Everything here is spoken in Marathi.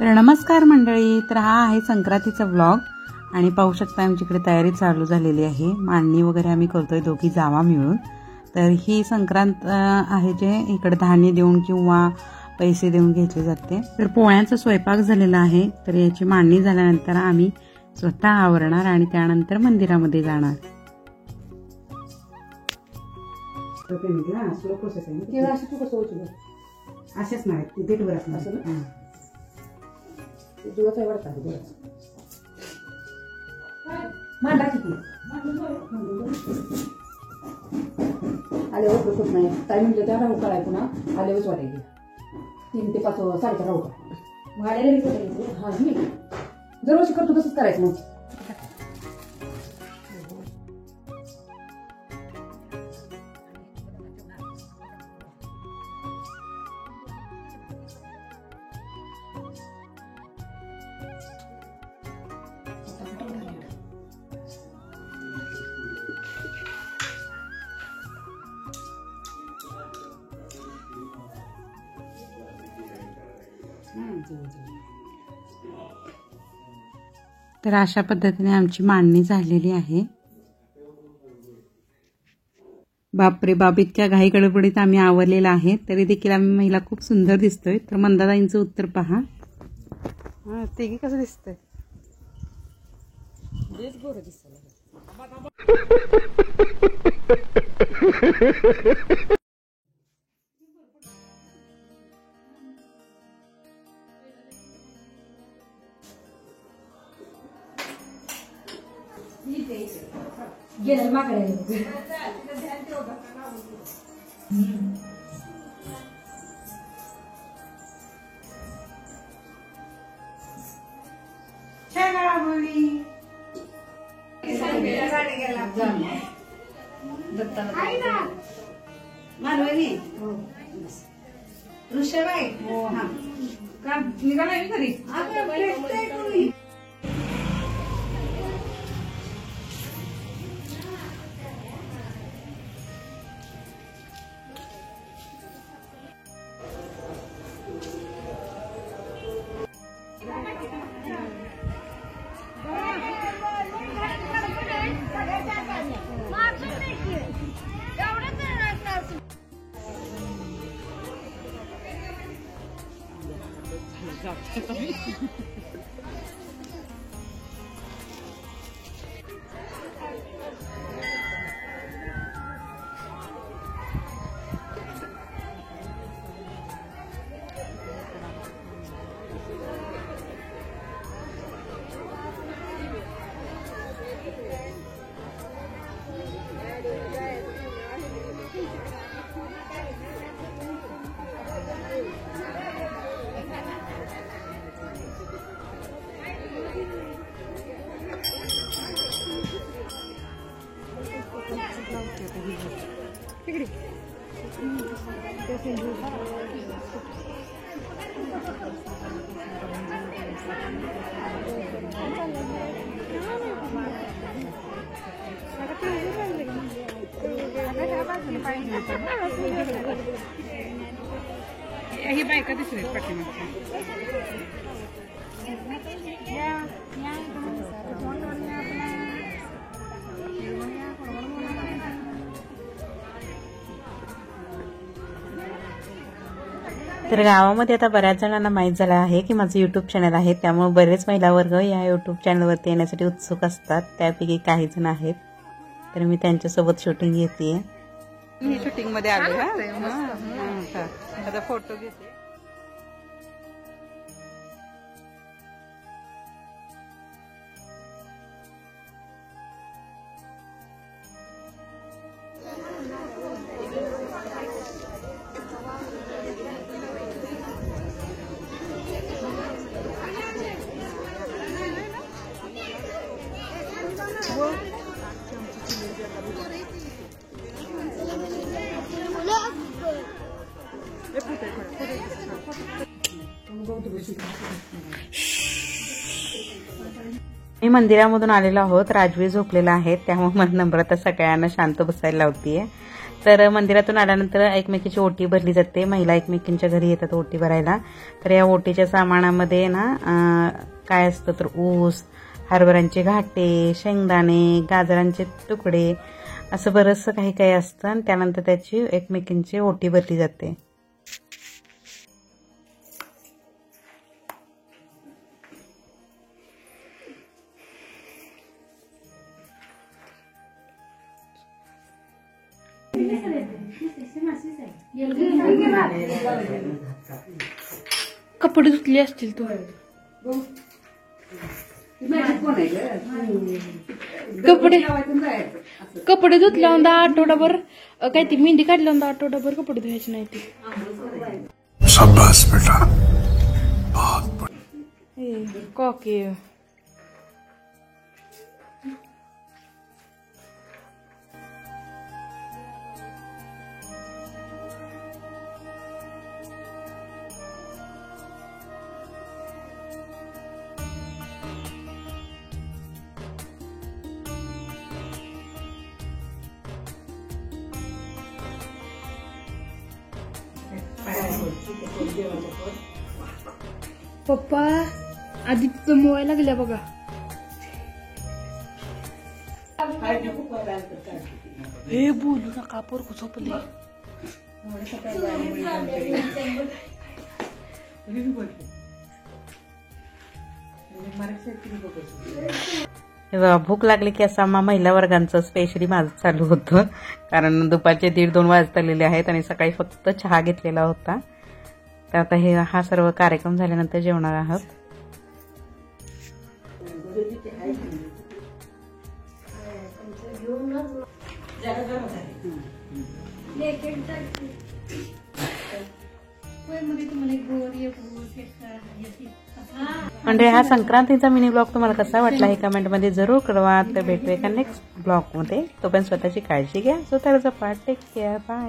तर नमस्कार मंडळी, तर हा आहे संक्रांतीचा व्लॉग आणि पाहू शकता आमच्याकडे तयारी चालू झालेली आहे। मांडणी वगैरे आम्ही करतोय दोघी जावा मिळून। तर ही संक्रांत आहे जे इकडे धान्य देऊन किंवा पैसे देऊन घेतले जाते। तर पोळ्यांचा स्वयंपाक झालेला आहे, तर याची मांडणी झाल्यानंतर आम्ही स्वतः आवरणार आणि त्यानंतर मंदिरामध्ये जाणार। असेच नाही तिथे बरं असं ना दिवस आहे वाटतं दिवस मांडा किती आले होत खूप नाही काय म्हटलं त्या राहू कराय पुन्हा आलेच वाटायचे 3 ते 5 4:30 राहू का मग आलेले हा मी दरवर्षी करतो तसंच करायचं मग तर अशा पद्धतीने आमची मांडणी झालेली आहे। बापरे बाप, इतक्या घाई गडबडीत आम्ही आवरलेला आहे तरी देखील आम्ही महिला खूप सुंदर दिसतोय। तर मंदाताईंचं उत्तर पहा। तेही कसं दिसतंय, बेस गोरं दिसतंय। गेलं माकडे मानवणी ऋषभाई का निघाला घरी ही बायका दिसली पाठीमागची तर गावामध्ये आता बऱ्याच जणांना माहीत झालं आहे की माझं यूट्यूब चॅनल आहे, त्यामुळे बरेच महिला वर्ग या यूट्यूब चॅनलवरती येण्यासाठी उत्सुक असतात। त्यापैकी काही जण आहेत, तर मी त्यांच्यासोबत शूटिंग घेते। मी शूटिंग मध्ये आले आता फोटो घेते। मी मंदिरामधून आलेलो आहोत, राजवीर झोपलेला आहे त्यामुळे मला नम्रता सगळ्यांना शांत बसायला लावतीये। तर मंदिरातून आल्यानंतर एकमेकीची ओटी भरली जाते. महिला एकमेकींच्या घरी येतात ओटी भरायला. तर या ओटीच्या सामानामध्ये ना काय असतं तर ऊस, हरभऱ्यांचे घाटे, शेंगदाणे, गाजरांचे तुकडे असं बरंचसं काही काही असतं. आणि त्यानंतर त्याची एकमेकींची ओटी भरली जाते. कपडे धुतले असतील तू. कपडे धुतल्यावर आठवडाभर काय ती मेहंदी काढल्यावर आठवडाभर कपडे धुवायचे नाही ते. शाबाश बेटा. कॉकी पप्पा आधी दमवायला लागल्या बघा. हे बोलू नका पोरगं झोपले. भूक लागली की असा महिला वर्गांचं स्पेशली माझं चालू होतं. कारण दुपारचे 1:30-2 वाजत आलेले आहेत आणि सकाळी फक्त चहा घेतलेला होता. तर आता हा सर्व कार्यक्रम झाल्यानंतर जेवणार आहोत. म्हणजे हा संक्रांतीचा मिनी ब्लॉग तुम्हाला कसा वाटला हे कमेंटमध्ये जरूर कळवा. तर भेटूया का नेक्स्ट ब्लॉगमध्ये. तोपर्यंत स्वतःची काळजी घ्या, स्वतःला जपा. Take care. बाय.